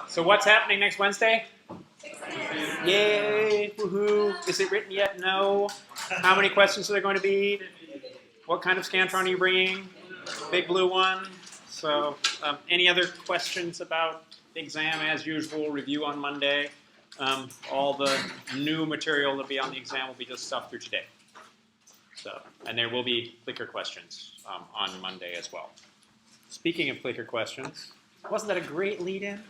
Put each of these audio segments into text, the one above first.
So what's happening next Wednesday? Yay! Woohoo! Is it written yet? No. How many questions are there going to be? What kind of Scantron are you bringing? Big blue one. So any other questions about the exam? As usual, review on Monday. All the new material that'll be on the exam will be just stuff through today. So, and there will be clicker questions on Monday as well. Speaking of clicker questions, wasn't that a great lead-in?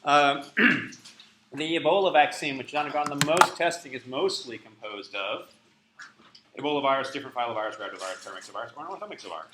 The Ebola vaccine, which has undergone the most testing, is mostly composed of Ebola virus, different filovirus, rhabdovirus, Pneumonia and Influenza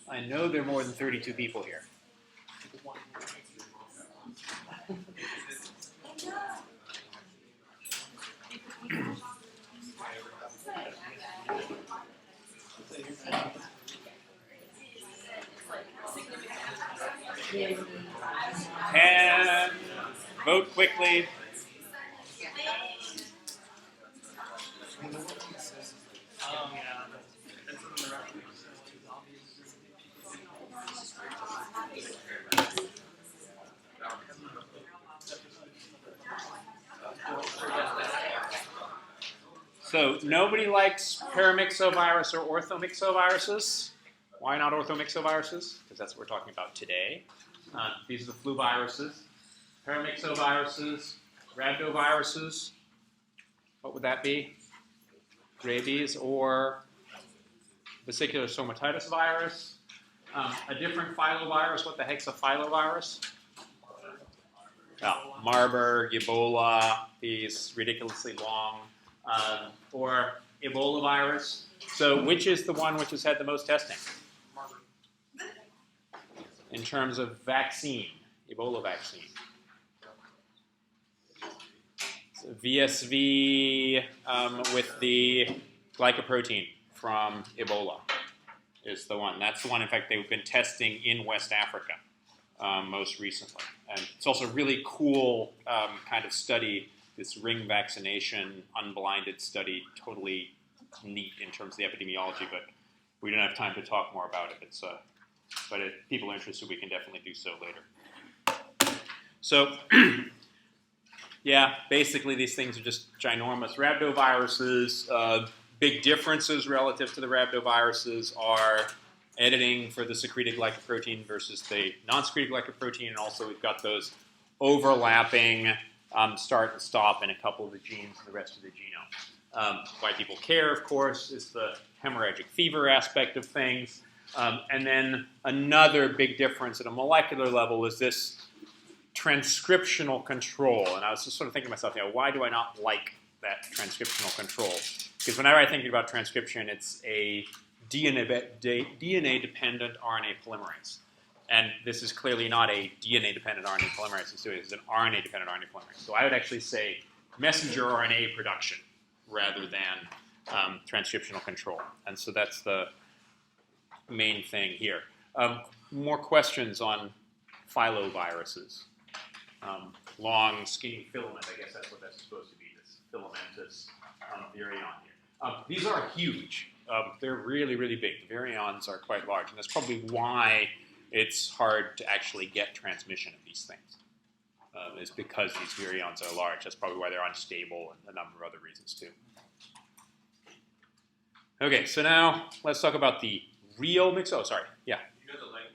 I know there are more than 32 people here. And vote quickly. So nobody likes paramyxovirus or orthomyxoviruses. Why not orthomyxoviruses? Because that's what we're talking about today. These are the flu viruses. Paramyxoviruses, rhabdoviruses. What would that be? Rabies or vesicular stomatitis virus. A different filovirus. What the heck's a filovirus? Oh, Marburg, Ebola, these ridiculously long. Or Ebola virus. So which is the one which has had the most testing? In terms of vaccine, Ebola vaccine. So VSV with the glycoprotein from Ebola is the one. That's the one, in fact, they've been testing in West Africa most recently. And it's also a really cool kind of study, this ring vaccination, unblinded study, totally neat in terms of the epidemiology, but we don't have time to talk more about it. But if people are interested, we can definitely do so later. So, yeah, basically these things are just ginormous. Rhabdoviruses, big differences relative to the rhabdoviruses are editing for the secreted glycoprotein versus the non-secreted glycoprotein, and also we've got those overlapping start and stop in a couple of the genes and the rest of the genome. Why people care, of course, is the hemorrhagic fever aspect of things. And then another big difference at a molecular level is this transcriptional control. And I was just sort of thinking to myself, why do I not like that transcriptional control? Because whenever I think about transcription, it's a DNA-dependent RNA polymerase. And this is clearly not a DNA-dependent RNA polymerase. It's an RNA-dependent RNA polymerase. So I would actually say messenger RNA production rather than transcriptional control. And so that's the main thing here. More questions on filoviruses. Long, skinny filament. I guess that's what that's supposed to be, this filamentous virion here. These are huge. They're really, really big. The virions are quite large. And that's probably why it's hard to actually get transmission of these things. Is because these virions are large. That's probably why they're unstable and a number of other reasons too. Okay, so now let's talk about the real mix. Oh, sorry. Yeah. You know the length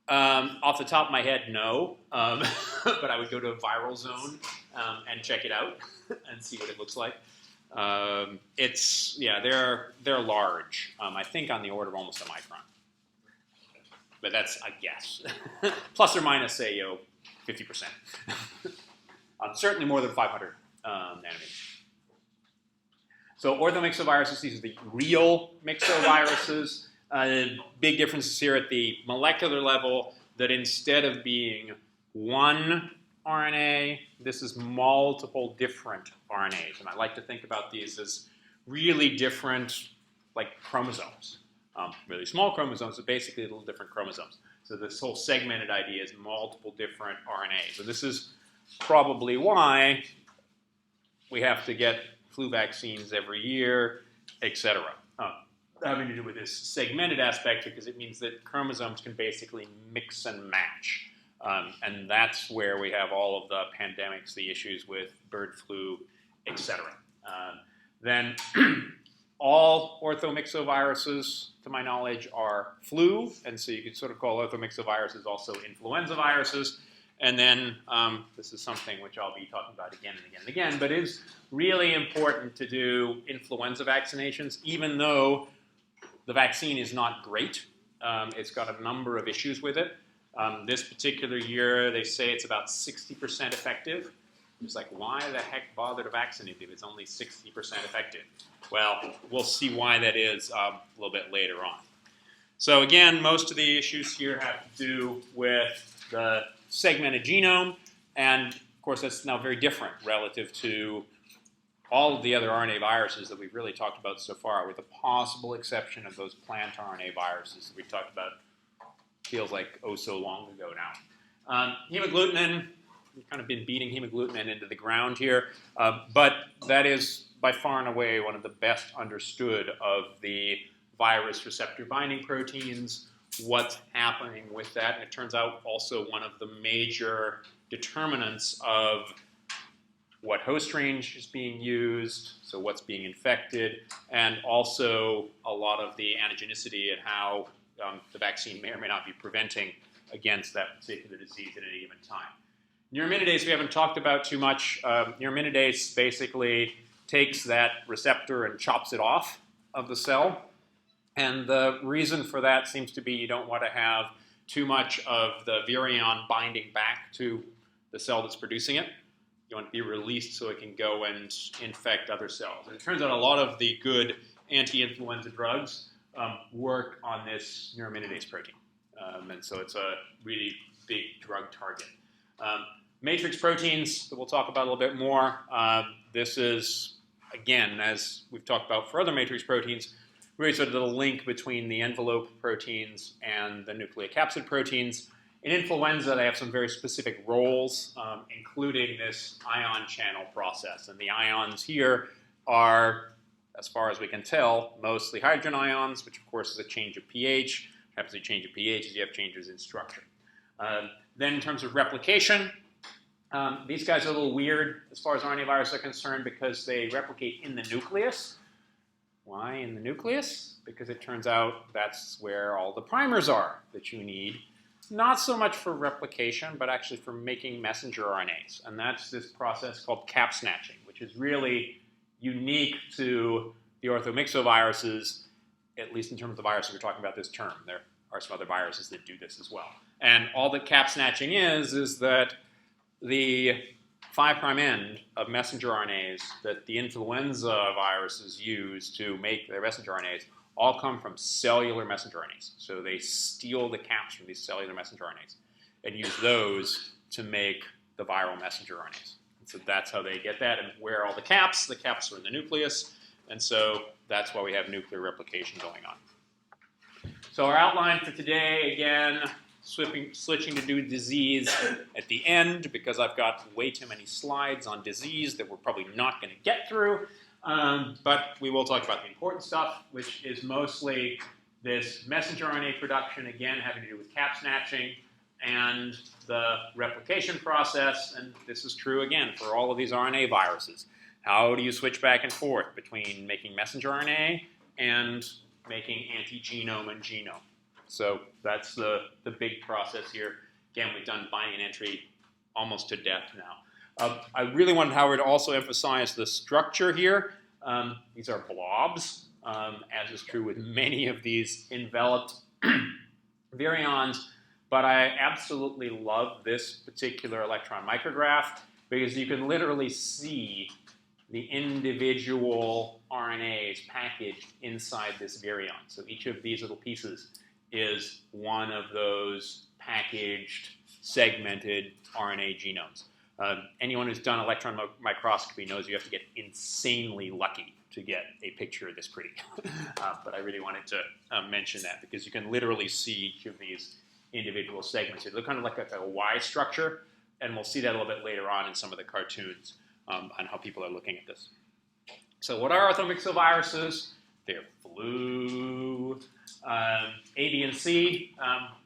in micrometers? Off the top of my head, no. But I would go to a viral zone and check it out and see what it looks like. They're large. I think on the order of almost a micron. But that's a guess. Plus or minus, say, 50%. Certainly more than 500 nanometers. So orthomyxoviruses, these are the real myxoviruses. Big differences here at the molecular level, that instead of being one RNA, this is multiple different RNAs. And I like to think about these as really different, like chromosomes. Really small chromosomes, but basically little different chromosomes. So this whole segmented idea is multiple different RNAs. And this is probably why we have to get flu vaccines every year, etc. Having to do with this segmented aspect, because it means that chromosomes can basically mix and match. And that's where we have all of the pandemics, the issues with bird flu, etc. Then all orthomyxoviruses, to my knowledge, are flu, and so you could sort of call orthomyxoviruses also influenza viruses. And then this is something which I'll be talking about again and again and again, but it is really important to do influenza vaccinations, even though the vaccine is not great. It's got a number of issues with it. This particular year, they say it's about 60% effective. It's like, why the heck bother to vaccinate if it's only 60% effective? Well, we'll see why that is a little bit later on. So again, most of the issues here have to do with the segmented genome, and of course that's now very different relative to all of the other RNA viruses that we've really talked about so far, with the possible exception of those plant RNA viruses that we talked about, feels like oh so long ago now. Hemagglutinin, we've kind of been beating hemagglutinin into the ground here, but that is by far and away one of the best understood of the virus receptor binding proteins, what's happening with that. And it turns out also one of the major determinants of what host range is being used, so what's being infected, and also a lot of the antigenicity and how the vaccine may or may not be preventing against that particular disease at any given time. Neuraminidase we haven't talked about too much. Neuraminidase basically takes that receptor and chops it off of the cell. And the reason for that seems to be you don't want to have too much of the virion binding back to the cell that's producing it. You want it to be released so it can go and infect other cells. And it turns out a lot of the good anti-influenza drugs work on this neuraminidase protein. And so it's a really big drug target. Matrix proteins that we'll talk about a little bit more. This is, again, as we've talked about for other matrix proteins, really sort of the link between the envelope proteins and the nucleocapsid proteins. In influenza, they have some very specific roles, including this ion channel process. And the ions here are, as far as we can tell, mostly hydrogen ions, which of course is a change of pH. What happens to change of pH is you have changes in structure. Then in terms of replication, these guys are a little weird as far as RNA viruses are concerned because they replicate in the nucleus. Why in the nucleus? Because it turns out that's where all the primers are that you need. Not so much for replication, but actually for making messenger RNAs. And that's this process called cap snatching, which is really unique to the orthomyxoviruses, at least in terms of the viruses we're talking about this term. There are some other viruses that do this as well. And all that cap snatching is that the 5' end of messenger RNAs that the influenza viruses use to make their messenger RNAs all come from cellular messenger RNAs. So they steal the caps from these cellular messenger RNAs and use those to make the viral messenger RNAs. And so that's how they get that. And where are all the caps? The caps are in the nucleus. And so that's why we have nuclear replication going on. So our outline for today, again, switching to do disease at the end because I've got way too many slides on disease that we're probably not going to get through. But we will talk about the important stuff, which is mostly this messenger RNA production, again, having to do with cap snatching and the replication process. And this is true, again, for all of these RNA viruses. How do you switch back and forth between making messenger RNA and making antigenome and genome? So that's the big process here. Again, we've done binding and entry almost to death now. I really wanted Howard to also emphasize the structure here. These are blobs, as is true with many of these enveloped virions. But I absolutely love this particular electron micrograph because you can literally see the individual RNAs packaged inside this virion. So each of these little pieces is one of those packaged, segmented RNA genomes. Anyone who's done electron microscopy knows you have to get insanely lucky to get a picture this pretty. But I really wanted to mention that because you can literally see each of these individual segments. They look kind of like a Y structure, and we'll see that a little bit later on in some of the cartoons on how people are looking at this. So what are orthomyxoviruses? They're flu. A, B, and C.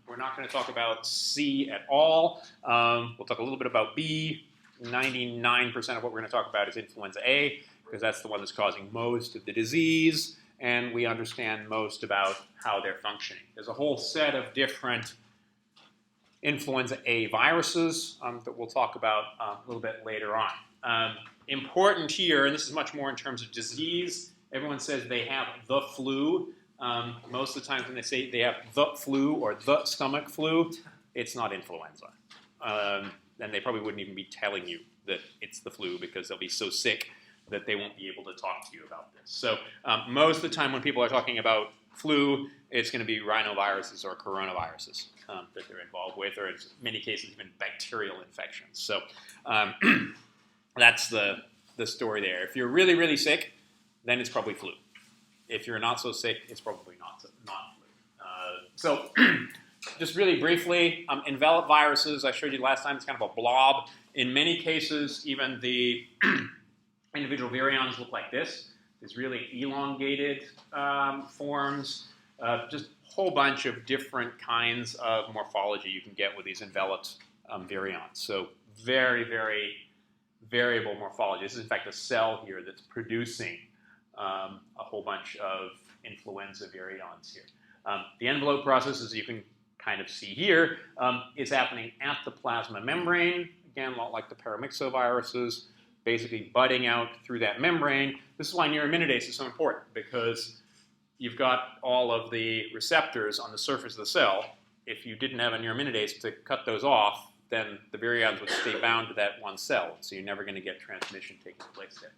We're not going to talk about C at all. We'll talk a little bit about B. 99% of what we're going to talk about is influenza A, because that's the one that's causing most of the disease, and we understand most about how they're functioning. There's a whole set of different influenza A viruses that we'll talk about a little bit later on. Important here, and this is much more in terms of disease, everyone says they have the flu. Most of the times when they say they have the flu or the stomach flu, it's not influenza. And they probably wouldn't even be telling you that it's the flu because they'll be so sick that they won't be able to talk to you about this. So most of the time when people are talking about flu, it's going to be rhinoviruses or coronaviruses that they're involved with, or in many cases even bacterial infections. So that's the story there. If you're really, really sick, then it's probably flu. If you're not so sick, it's probably not flu. So just really briefly, enveloped viruses, I showed you last time, it's kind of a blob. In many cases, even the individual virions look like this. These really elongated forms, just a whole bunch of different kinds of morphology you can get with these enveloped virions. So very, very variable morphology. This is, in fact, a cell here that's producing a whole bunch of influenza virions here. The envelope process, as you can kind of see here, is happening at the plasma membrane. Again, a lot like the paramyxoviruses, basically budding out through that membrane. This is why neuraminidase is so important, because you've got all of the receptors on the surface of the cell. If you didn't have a neuraminidase to cut those off, then the virions would stay bound to that one cell, so you're never going to get transmission taking place there.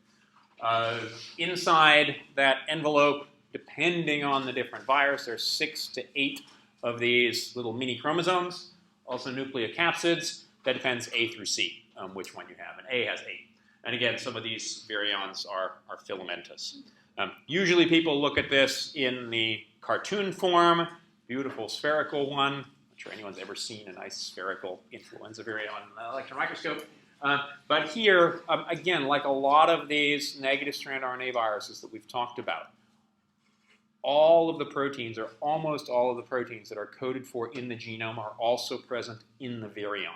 Inside that envelope, depending on the different virus, there's 6 to 8 of these little mini chromosomes, also nucleocapsids. That depends A through C, which one you have, and A has 8. And again, some of these virions are filamentous. Usually people look at this in the cartoon form, beautiful spherical one. Not sure anyone's ever seen a nice spherical influenza virion in an electron microscope. But here, again, like a lot of these negative strand RNA viruses that we've talked about, all of the proteins, or almost all of the proteins that are coded for in the genome, are also present in the virion.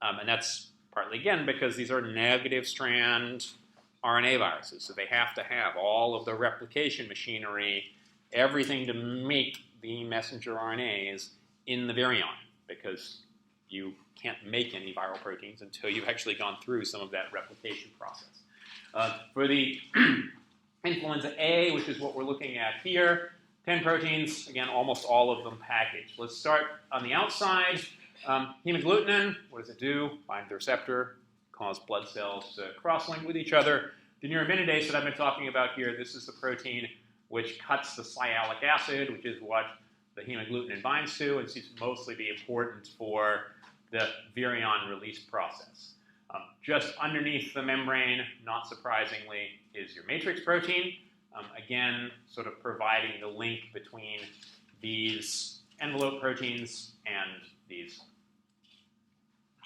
And that's partly, again, because these are negative strand RNA viruses. So they have to have all of the replication machinery, everything to make the messenger RNAs in the virion, because you can't make any viral proteins until you've actually gone through some of that replication process. For the influenza A, which is what we're looking at here, 10 proteins, again, almost all of them packaged. Let's start on the outside. Hemagglutinin, what does it do? Bind the receptor, cause blood cells to cross-link with each other. The neuraminidase that I've been talking about here, this is the protein which cuts the sialic acid, which is what the hemagglutinin binds to, and seems to mostly be important for the virion release process. Just underneath the membrane, not surprisingly, is your matrix protein. Again, sort of providing the link between these envelope proteins and these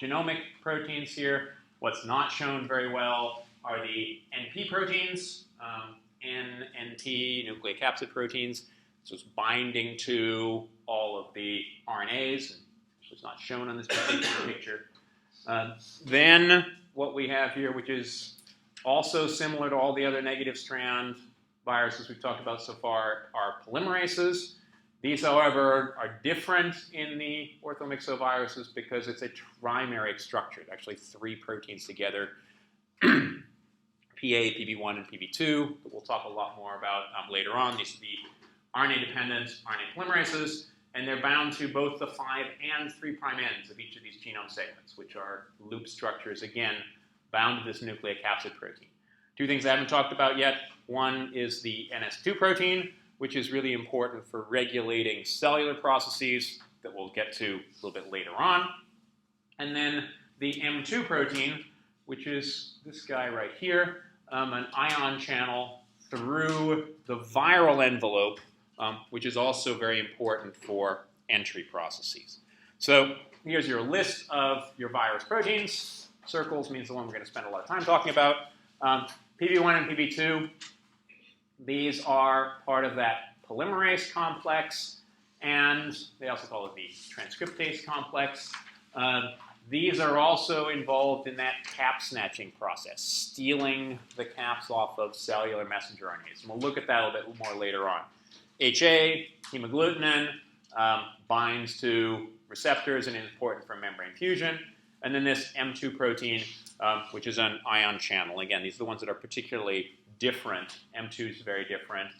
genomic proteins here. What's not shown very well are the NP proteins, NP, nucleocapsid proteins. So it's binding to all of the RNAs, which is not shown on this particular picture. Then what we have here, which is also similar to all the other negative strand viruses we've talked about so far, are polymerases. These, however, are different in the orthomyxoviruses because it's a trimeric structure. It's actually 3 proteins together to PB1, and PB2 that we'll talk a lot more about later on. These are the RNA-dependent RNA polymerases, and they're bound to both the 5' and 3' ends of each of these genome segments, which are loop structures, again, bound to this nucleocapsid protein. Two things I haven't talked about yet. One is the NS2 protein, which is really important for regulating cellular processes that we'll get to a little bit later on. And then the M2 protein, which is this guy right here, an ion channel through the viral envelope, which is also very important for entry processes. So here's your list of your virus proteins. Circles means the one we're going to spend a lot of time talking about. PB1 and PB2, these are part of that polymerase complex, and they also call it the transcriptase complex. These are also involved in that cap snatching process, stealing the caps off of cellular messenger RNAs. And we'll look at that a little bit more later on. HA, hemagglutinin, binds to receptors and is important for membrane fusion. And then this M2 protein, which is an ion channel. Again, these are the ones that are particularly different. M2 is very different.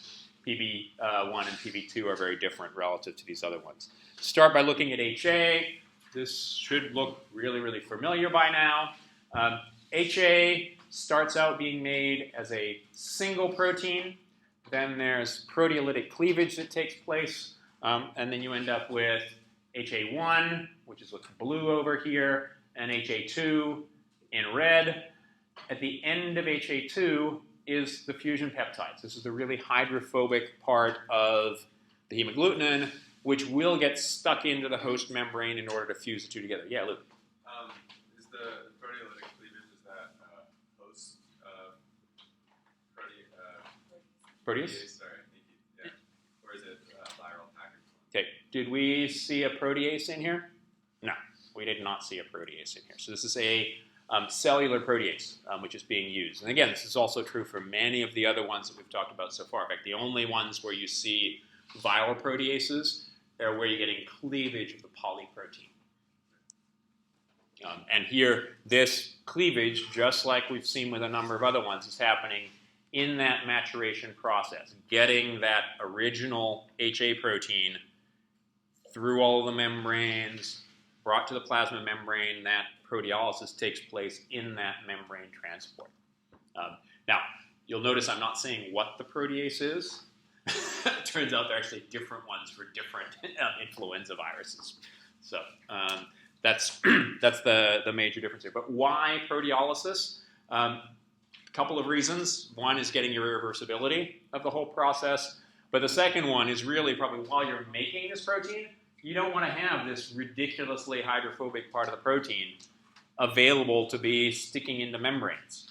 PB1 and PB2 are very different relative to these other ones. Start by looking at HA. This should look really, really familiar by now. HA starts out being made as a single protein. Then there's proteolytic cleavage that takes place. And then you end up with HA1, which is what's blue over here, and HA2 in red. At the end of HA2 is the fusion peptides. This is the really hydrophobic part of the hemagglutinin, which will get stuck into the host membrane in order to fuse the two together. Yeah, Luke? Is the proteolytic cleavage, is that host Protease? Sorry, thank you. Yeah. Or is it viral package? Okay, did we see a protease in here? No, we did not see a protease in here. So this is a cellular protease, which is being used. And again, this is also true for many of the other ones that we've talked about so far. In fact, the only ones where you see viral proteases are where you're getting cleavage of the polyprotein. And here, this cleavage, just like we've seen with a number of other ones, is happening in that maturation process, getting that original HA protein through all of the membranes, brought to the plasma membrane. That proteolysis takes place in that membrane transport. Now, you'll notice I'm not saying what the protease is. It turns out they're actually different ones for different influenza viruses. So that's the major difference here. But why proteolysis? A couple of reasons. One is getting your irreversibility of the whole process. But the second one is really probably while you're making this protein, you don't want to have this ridiculously hydrophobic part of the protein available to be sticking into membranes.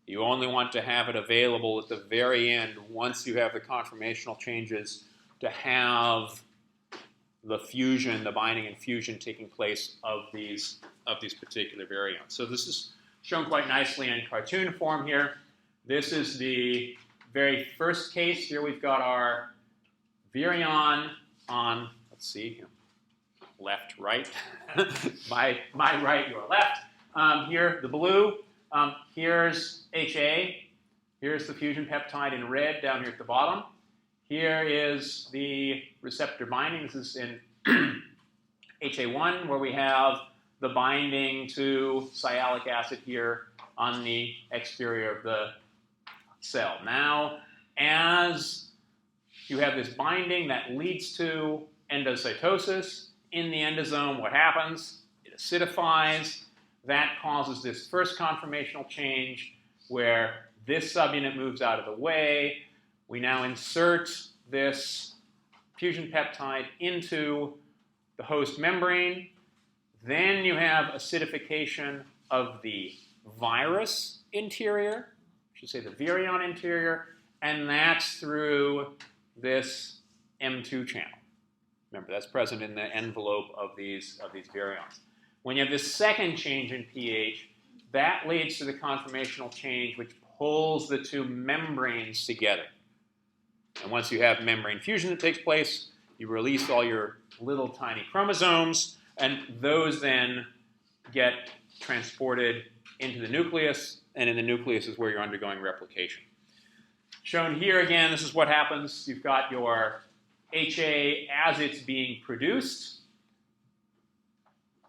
You only want to have it available at the very end once you have the conformational changes to have the fusion, the binding and fusion taking place of these particular virions. So this is shown quite nicely in cartoon form here. This is the very first case. Here we've got our virion on, let's see, left, right. my right, your left. Here, the blue. Here's HA. Here's the fusion peptide in red down here at the bottom. Here is the receptor binding. This is in HA1, where we have the binding to sialic acid here on the exterior of the cell. Now, as you have this binding that leads to endocytosis, in the endosome, what happens? It acidifies. That causes this first conformational change where this subunit moves out of the way. We now insert this fusion peptide into the host membrane. Then you have acidification of the virus interior, I should say the virion interior, and that's through this M2 channel. Remember, that's present in the envelope of these virions. When you have this second change in pH, that leads to the conformational change which pulls the two membranes together. And once you have membrane fusion that takes place, you release all your little tiny chromosomes, and those then get transported into the nucleus, and in the nucleus is where you're undergoing replication. Shown here again, this is what happens. You've got your HA as it's being produced.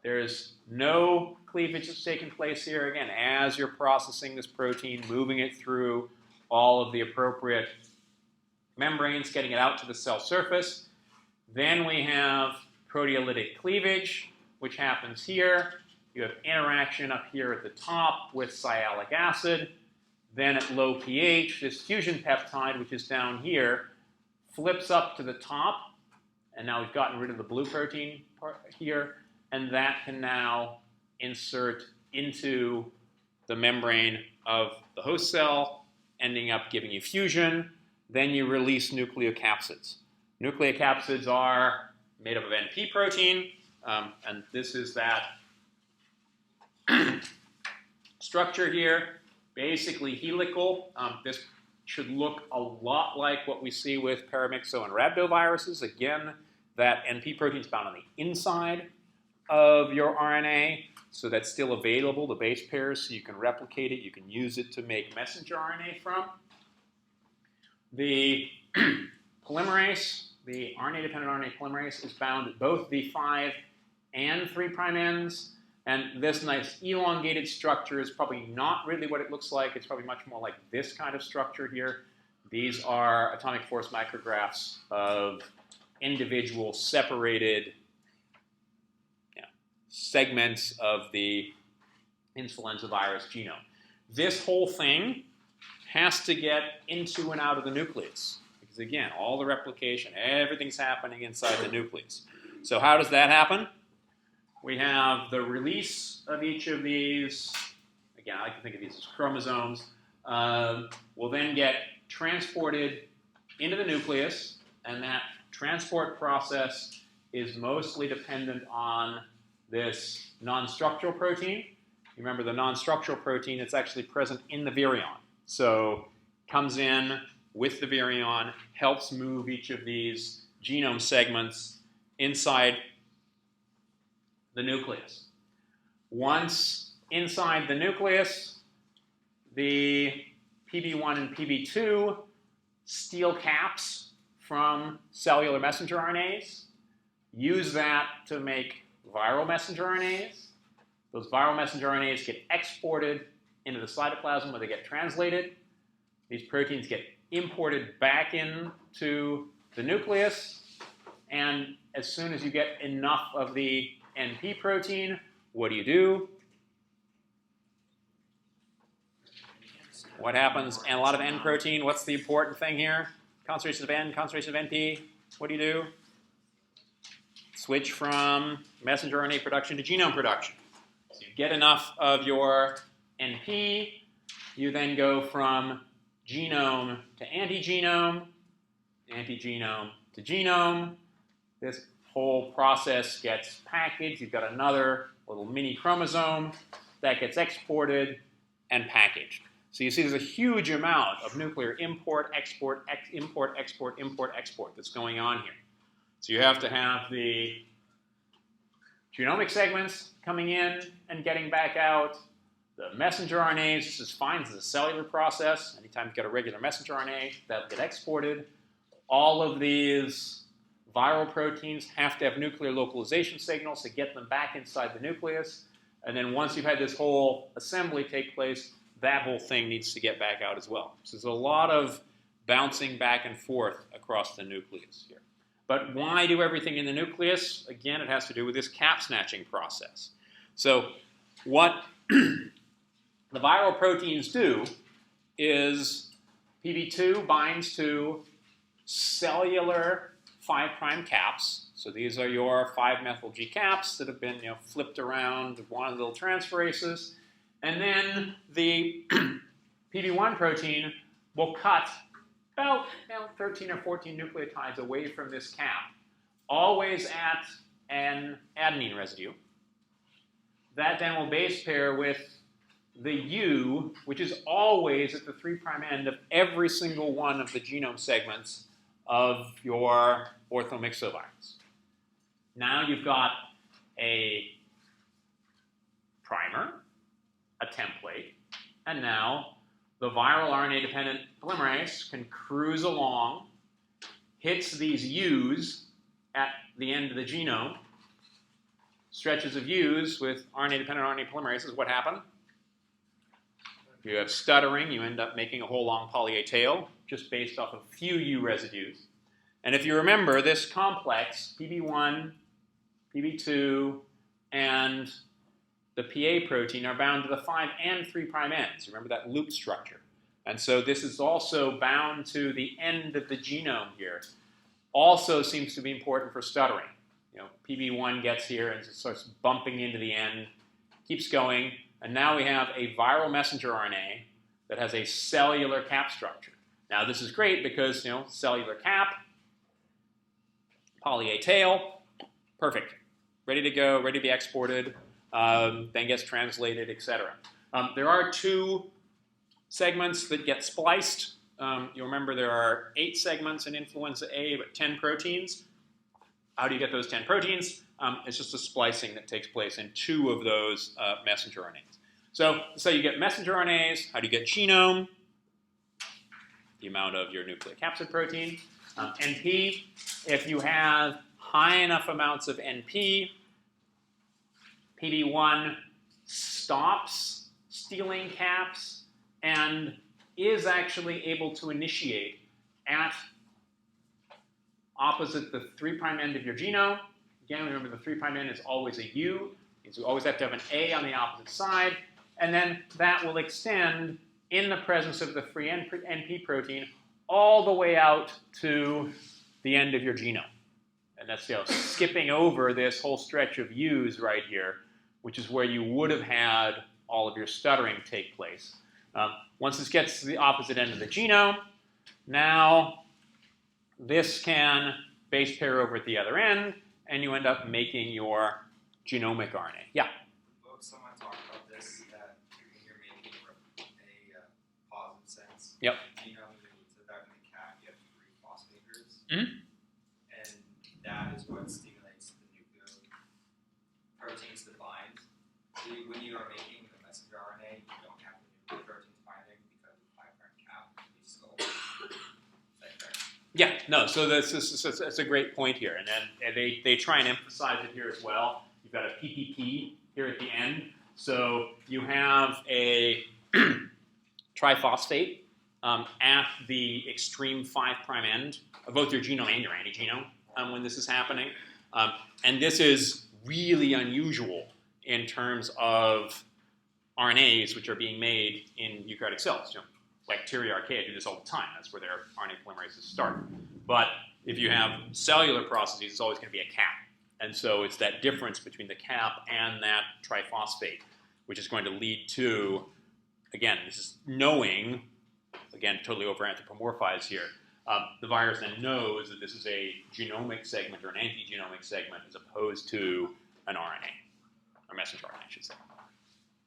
There's no cleavage that's taking place here. Again, as you're processing this protein, moving it through all of the appropriate membranes, getting it out to the cell surface. Then we have proteolytic cleavage, which happens here. You have interaction up here at the top with sialic acid. Then at low pH, this fusion peptide, which is down here, flips up to the top. And now we've gotten rid of the blue protein part here. And that can now insert into the membrane of the host cell, ending up giving you fusion. Then you release nucleocapsids. Nucleocapsids are made up of NP protein, and this is that structure here, basically helical. This should look a lot like what we see with paramyxo and rhabdoviruses. Again, that NP protein is found on the inside of your RNA, so that's still available, the base pairs, so you can replicate it. You can use it to make messenger RNA from. The polymerase, the RNA-dependent RNA polymerase, is bound at both the 5' and 3' ends, and this nice elongated structure is probably not really what it looks like. It's probably much more like this kind of structure here. These are atomic force micrographs of individual separated segments of the influenza virus genome. This whole thing has to get into and out of the nucleus. Because again, all the replication, everything's happening inside the nucleus. So how does that happen? We have the release of each of these. Again, I like to think of these as chromosomes. Will then get transported into the nucleus, and that transport process is mostly dependent on this non-structural protein. You remember the non-structural protein that's actually present in the virion. So comes in with the virion, helps move each of these genome segments inside the nucleus. Once inside the nucleus, the PB1 and PB2 steal caps from cellular messenger RNAs, use that to make viral messenger RNAs. Those viral messenger RNAs get exported into the cytoplasm where they get translated. These proteins get imported back into the nucleus. And as soon as you get enough of the NP protein, what do? What happens? And a lot of N protein. What's the important thing here? Concentration of N, concentration of NP. What do? Switch from messenger RNA production to genome production. So you get enough of your NP, you then go from genome to antigenome to genome. This whole process gets packaged. You've got another little mini chromosome that gets exported and packaged. So you see there's a huge amount of nuclear import, export, import, export, import, export that's going on here. So you have to have the genomic segments coming in and getting back out. The messenger RNAs, this is fine. This is a cellular process. Anytime you get a regular messenger RNA, that'll get exported. All of these viral proteins have to have nuclear localization signals to get them back inside the nucleus. And then once you've had this whole assembly take place, that whole thing needs to get back out as well. So there's a lot of bouncing back and forth across the nucleus here. But why do everything in the nucleus? Again, it has to do with this cap snatching process. So what the viral proteins do is PB2 binds to cellular 5' caps. So these are your 5-methyl G caps that have been flipped around one of the little transferases. And then the PB1 protein will cut about 13 or 14 nucleotides away from this cap, always at an adenine residue. That then will base pair with the U, which is always at the 3' end of every single one of the genome segments of your orthomyxovirus. Now you've got a primer, a template, and now the viral RNA-dependent polymerase can cruise along, hits these U's at the end of the genome, stretches of U's with RNA-dependent RNA polymerases. What happened? If you have stuttering, you end up making a whole long poly A tail just based off of a few U residues. And if you remember, this complex, PB1, PB2, and the PA protein are bound to the 5' and 3' ends. Remember that loop structure. And so this is also bound to the end of the genome here. Also seems to be important for stuttering. You know, PB1 gets here and starts bumping into the end, keeps going, and now we have a viral messenger RNA that has a cellular cap structure. Now this is great because, you know, cellular cap, poly A tail, perfect. Ready to go, ready to be exported, then gets translated, etc. There are 2 segments that get spliced. You'll remember there are 8 segments in influenza A, but 10 proteins. How do you get those 10 proteins? It's just a splicing that takes place in 2 of those messenger RNAs. So you get messenger RNAs. How do you get genome? The amount of your nucleocapsid protein. NP, if you have high enough amounts of NP, PB1 stops stealing caps and is actually able to initiate at opposite the 3' end of your genome. Again, remember the 3' end is always a U, means we always have to have an A on the opposite side, and then that will extend in the presence of the free NP protein all the way out to the end of your genome. And that's, you know, skipping over this whole stretch of U's right here, which is where you would have had all of your stuttering take place. Once this gets to the opposite end of the genome, now this can base pair over at the other end, and you end up making your genomic RNA. Yeah? Someone talked about this, that when you're making a positive sense, Yep. genome, so that in the cap, you have 3 phosphate groups. Mm-hmm. And that is what stimulates the nucleoproteins to bind. So when you are making the messenger RNA, you don't have the nucleoproteins binding because of the 5' cap. It's so Yeah, no, so that's a great point here. And then they try and emphasize it here as well. You've got a PPP here at the end. So you have a triphosphate at the extreme 5' end of both your genome and your antigenome when this is happening. And this is really unusual in terms of RNAs which are being made in eukaryotic cells. You know, bacteria, archaea do this all the time. That's where their RNA polymerases start. But if you have cellular processes, it's always going to be a cap. And so it's that difference between the cap and that triphosphate, which is going to lead to, again, this is knowing, again, totally over-anthropomorphized here. The virus then knows that this is a genomic segment or an antigenomic segment as opposed to an RNA, or messenger RNA, I should say.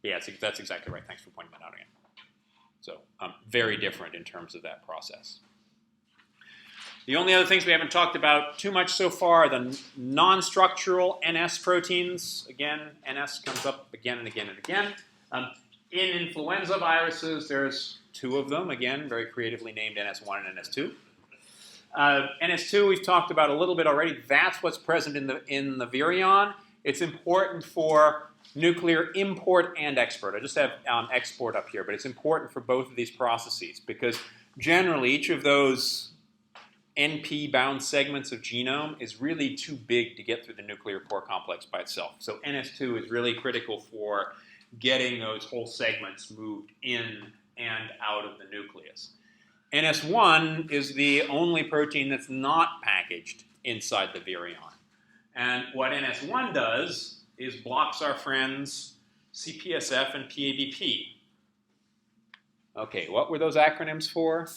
Yeah, that's exactly right. Thanks for pointing that out again. So very different in terms of that process. The only other things we haven't talked about too much so far are the non-structural NS proteins. Again, NS comes up again and again and again. In influenza viruses, there's 2 of them. Again, very creatively named NS1 and NS2. NS2 we've talked about a little bit already. That's what's present in the virion. It's important for nuclear import and export. I just have export up here, but it's important for both of these processes because generally each of those NP-bound segments of genome is really too big to get through the nuclear pore complex by itself. So NS2 is really critical for getting those whole segments moved in and out of the nucleus. NS1 is the only protein that's not packaged inside the virion. And what NS1 does is blocks our friends CPSF and PABP. Okay, what were those acronyms for?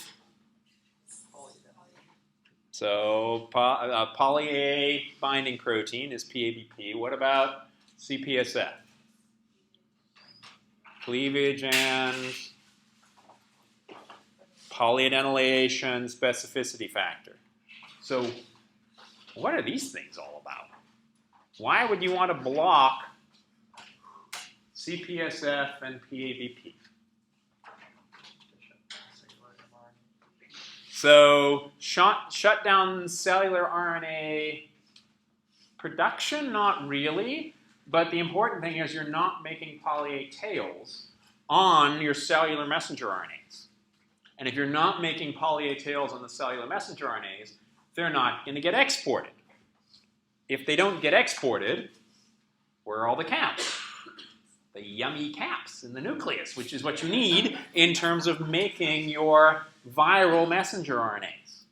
So poly A binding protein is PABP. What about CPSF? Cleavage and polyadenylation specificity factor. So what are these things all about? Why would you want to block CPSF and PABP. So shut down cellular RNA production? Not really. But the important thing is you're not making poly-A tails on your cellular messenger RNAs. And if you're not making poly-A tails on the cellular messenger RNAs, they're not going to get exported. If they don't get exported, where are all the caps? The yummy caps in the nucleus, which is what you need in terms of making your viral messenger RNAs.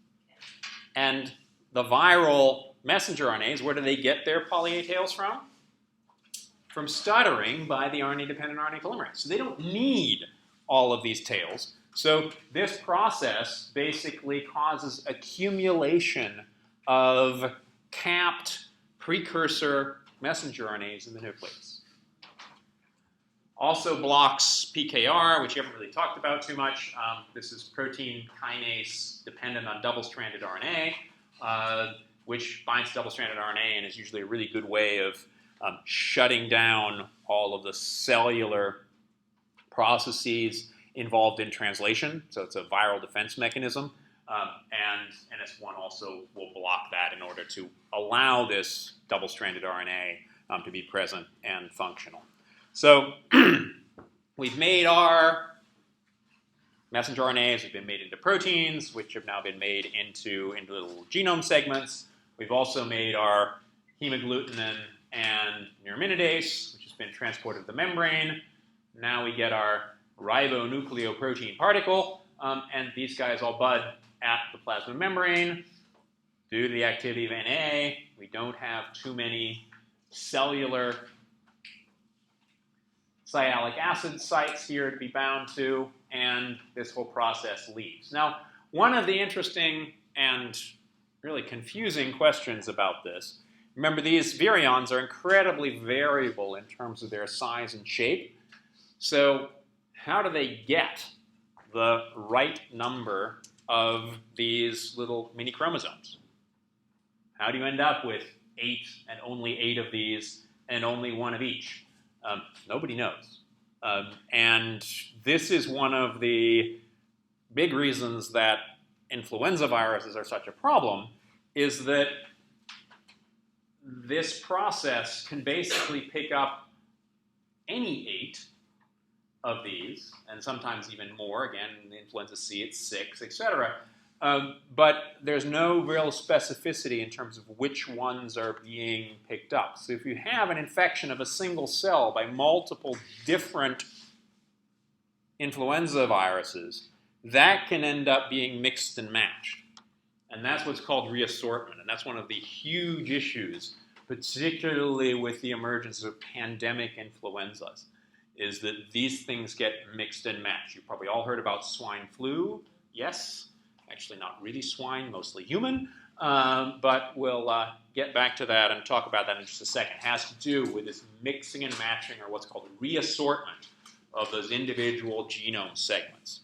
And the viral messenger RNAs, where do they get their poly-A tails from? From stuttering by the RNA-dependent RNA polymerase. So they don't need all of these tails. So this process basically causes accumulation of capped precursor messenger RNAs in the nucleus. Also blocks PKR, which you haven't really talked about too much. This is protein kinase dependent on double-stranded RNA, which binds double-stranded RNA and is usually a really good way of shutting down all of the cellular processes involved in translation. So it's a viral defense mechanism. And NS1 also will block that in order to allow this double-stranded RNA to be present and functional. So we've made our messenger RNAs, have been made into proteins, which have now been made into little genome segments. We've also made our hemagglutinin and neuraminidase, which has been transported to the membrane. Now we get our ribonucleoprotein particle, and these guys all bud at the plasma membrane. Due to the activity of NA, we don't have too many cellular sialic acid sites here to be bound to, and this whole process leaves. Now, one of the interesting and really confusing questions about this, remember these virions are incredibly variable in terms of their size and shape. So how do they get the right number of these little mini chromosomes? How do you end up with 8 and only 8 of these and only 1 of each? Nobody knows. And this is one of the big reasons that influenza viruses are such a problem, is that this process can basically pick up any 8 of these, and sometimes even more. Again, in influenza C, it's 6, etc. But there's no real specificity in terms of which ones are being picked up. So if you have an infection of a single cell by multiple different influenza viruses, that can end up being mixed and matched. And that's what's called reassortment. And that's one of the huge issues, particularly with the emergence of pandemic influenzas, is that these things get mixed and matched. You've probably all heard about swine flu. Yes. Actually not really swine, mostly human, but we'll get back to that and talk about that in just a second. It has to do with this mixing and matching, or what's called reassortment of those individual genome segments.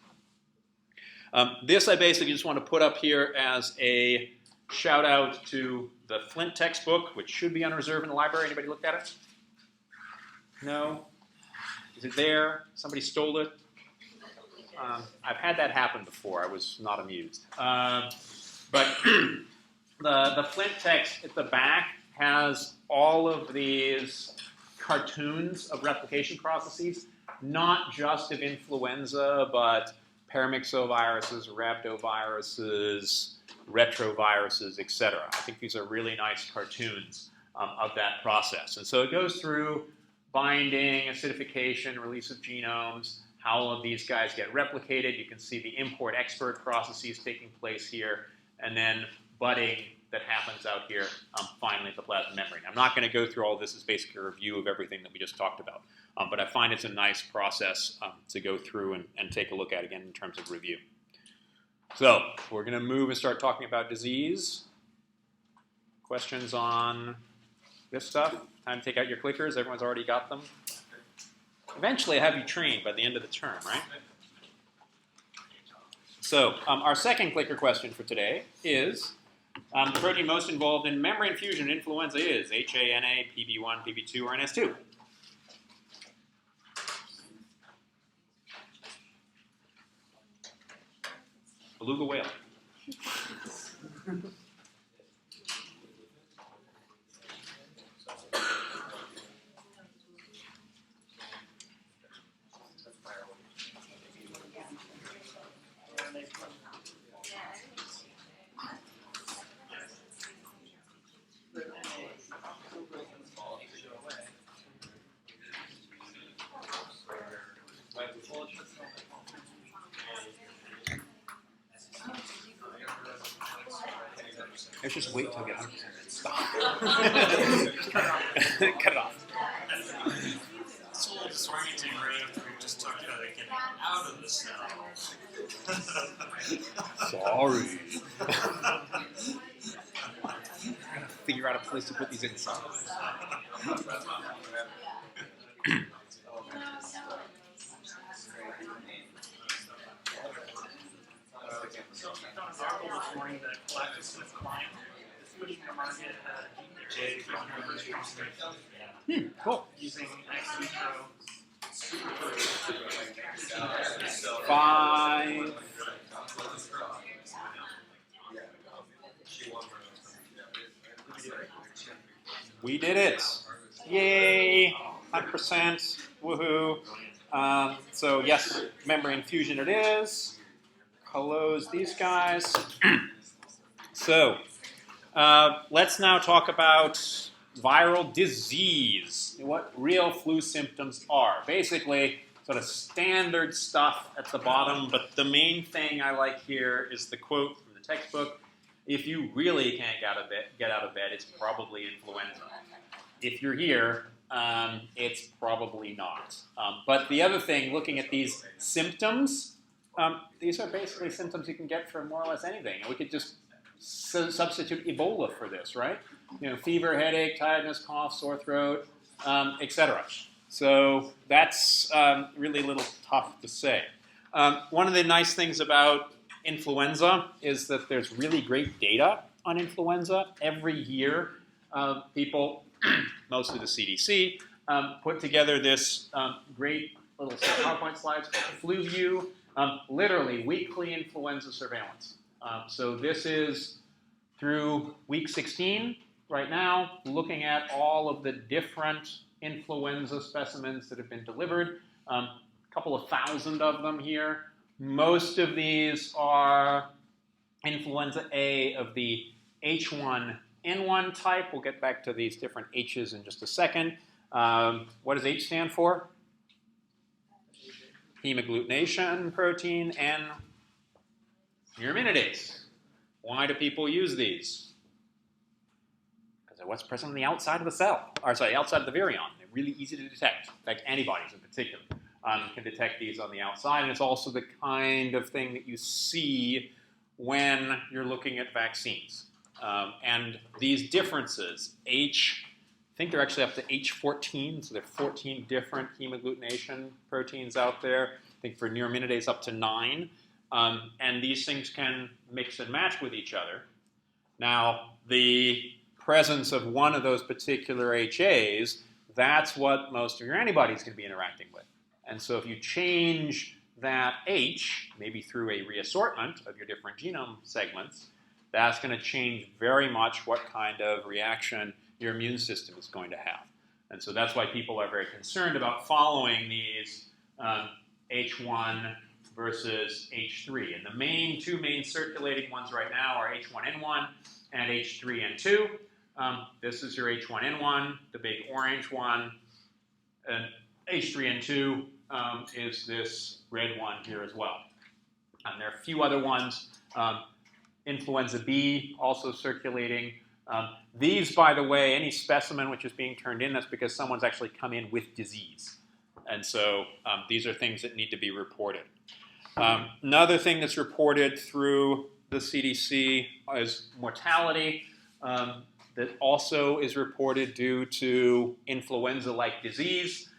This I basically just want to put up here as a shout out to the Flint textbook, which should be on reserve in the library. Anybody looked at it? No? Is it there? Somebody stole it? I've had that happen before. I was not amused. But the Flint text at the back has all of these cartoons of replication processes, not just of influenza, but paramyxoviruses, rhabdoviruses, retroviruses, etc. I think these are really nice cartoons of that process. And so it goes through binding, acidification, release of genomes, how all of these guys get replicated. You can see the import-export processes taking place here, and then budding that happens out here finally at the plasma membrane. I'm not going to go through all this. It's basically a review of everything that we just talked about. But I find it's a nice process to go through and take a look at again in terms of review. So we're going to move and start talking about disease. Questions on this stuff? Time to take out your clickers. Everyone's already got them. Eventually, I have you trained by the end of the term, right? So our second clicker question for today is, the protein most involved in membrane fusion in influenza is HANA, PB1, PB2, or NS2? Beluga whale. Let's just wait till I get 100% and stop. Cut it off. It's a little disorienting right after we just talked about it getting out of the cell. Sorry. Figure out a place to put these inside. So I found an article this morning that GlaxoSmithKline is pushing the market gene therapy concentration Cool. using ex vitro Five. We did it. Yay. 100%. Woohoo. So yes, membrane fusion it is. Close these guys. So let's now talk about viral disease, what real flu symptoms are. Basically, sort of standard stuff at the bottom, but the main thing I like here is the quote from the textbook. If you really can't get out of bed, it's probably influenza. If you're here, it's probably not. But the other thing, looking at these symptoms, these are basically symptoms you can get for more or less anything. And we could just substitute Ebola for this, right? You know, fever, headache, tiredness, cough, sore throat, etc. So that's really a little tough to say. One of the nice things about influenza is that there's really great data on influenza. Every year, people, mostly the CDC, put together this great little set of PowerPoint slides called Flu View, literally weekly influenza surveillance. So this is through week 16 right now, looking at all of the different influenza specimens that have been delivered. A couple of thousand of them here. Most of these are influenza A of the H1N1 type. We'll get back to these different H's in just a second. What does H stand for? Hemagglutination protein and neuraminidase. Why do people use these? Because they're what's present on the outside of the cell, or sorry, outside of the virion. They're really easy to detect. In fact, antibodies in particular can detect these on the outside, and it's also the kind of thing that you see when you're looking at vaccines. And these differences, I think they're actually up to H14, so there are 14 different hemagglutination proteins out there. I think for neuraminidase up to 9. And these things can mix and match with each other. Now, the presence of one of those particular HAs, that's what most of your antibodies can be interacting with. And so if you change that H, maybe through a reassortment of your different genome segments, that's going to change very much what kind of reaction your immune system is going to have. And so that's why people are very concerned about following these H1 versus H3. And the two main circulating ones right now are H1N1 and H3N2. This is your H1N1, the big orange one. And H3N2 is this red one here as well. And there are a few other ones. Influenza B also circulating. These, by the way, any specimen which is being turned in, that's because someone's actually come in with disease. And so these are things that need to be reported. Another thing that's reported through the CDC is mortality that also is reported due to influenza-like disease.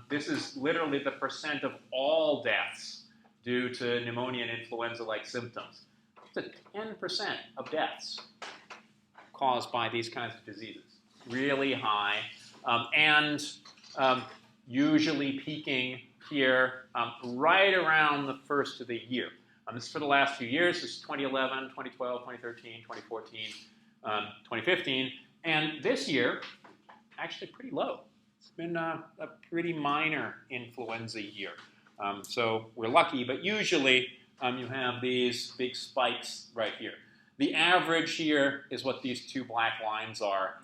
This is literally the percent of all deaths due to pneumonia and influenza-like symptoms. It's 10% of deaths caused by these kinds of diseases. Really high. And usually peaking here right around the first of the year. This is for the last few years. This is 2011, 2012, 2013, 2014, 2015. And this year, actually pretty low. It's been a pretty minor influenza year. So we're lucky, but usually you have these big spikes right here. The average here is what these two black lines are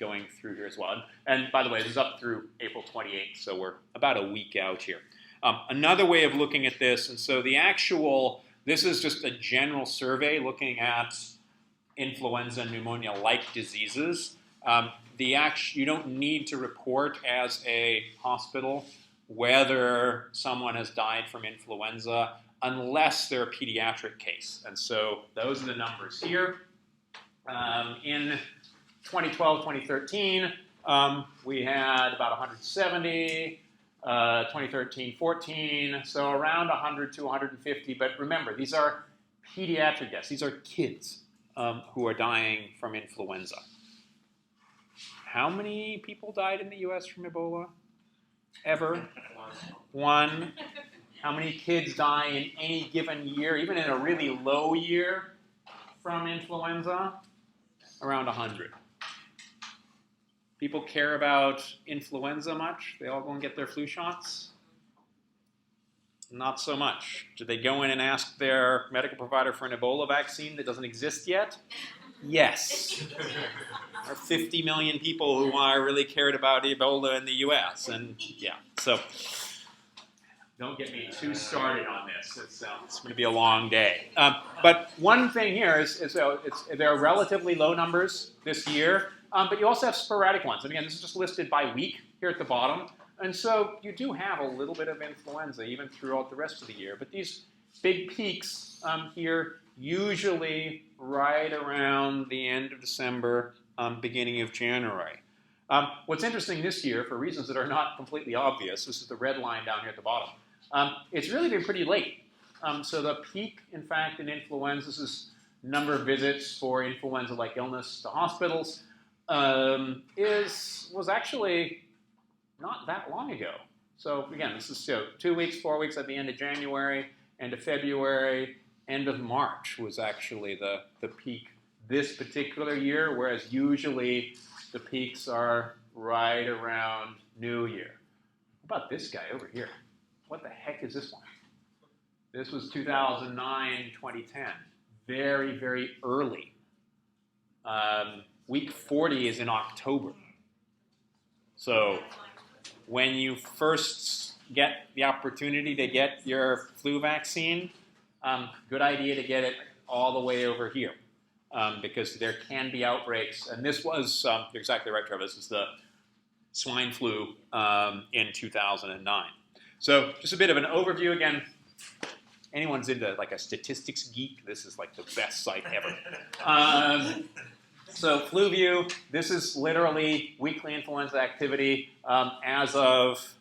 going through here as well. And by the way, this is up through April 28th, so we're about a week out here. Another way of looking at this, and so this is just a general survey looking at influenza and pneumonia-like diseases. You don't need to report as a hospital whether someone has died from influenza unless they're a pediatric case. And so those are the numbers here. In 2012, 2013, we had about 170. 2013, 14, so around 100 to 150. But remember, these are pediatric deaths. These are kids who are dying from influenza. How many people died in the U.S. from Ebola? Ever? One. How many kids die in any given year, even in a really low year, from influenza? Around 100. People care about influenza much? They all go and get their flu shots? Not so much. Do they go in and ask their medical provider for an Ebola vaccine that doesn't exist yet? Yes. There are 50 million people who are really cared about Ebola in the U.S. And yeah, so don't get me too started on this. It's going to be a long day. But one thing here is there are relatively low numbers this year. But you also have sporadic ones. And again, this is just listed by week here at the bottom. And so you do have a little bit of influenza even throughout the rest of the year. But these big peaks here, usually right around the end of December, beginning of January. What's interesting this year, for reasons that are not completely obvious, this is the red line down here at the bottom, it's really been pretty late. So the peak, in fact, in influenza, this is number of visits for influenza-like illness to hospitals, was actually not that long ago. So again, this is 2 weeks, 4 weeks at the end of January, end of February, end of March was actually the peak this particular year, whereas usually the peaks are right around New Year. What about this guy over here? What the heck is this one? This was 2009, 2010. Very, very early. Week 40 is in October. So when you first get the opportunity to get your flu vaccine, good idea to get it all the way over here because there can be outbreaks. And this was, you're exactly right, Trevor, this is the swine flu in 2009. So just a bit of an overview again. Anyone's into like a statistics geek, this is like the best site ever. So FluView, this is literally weekly influenza activity as of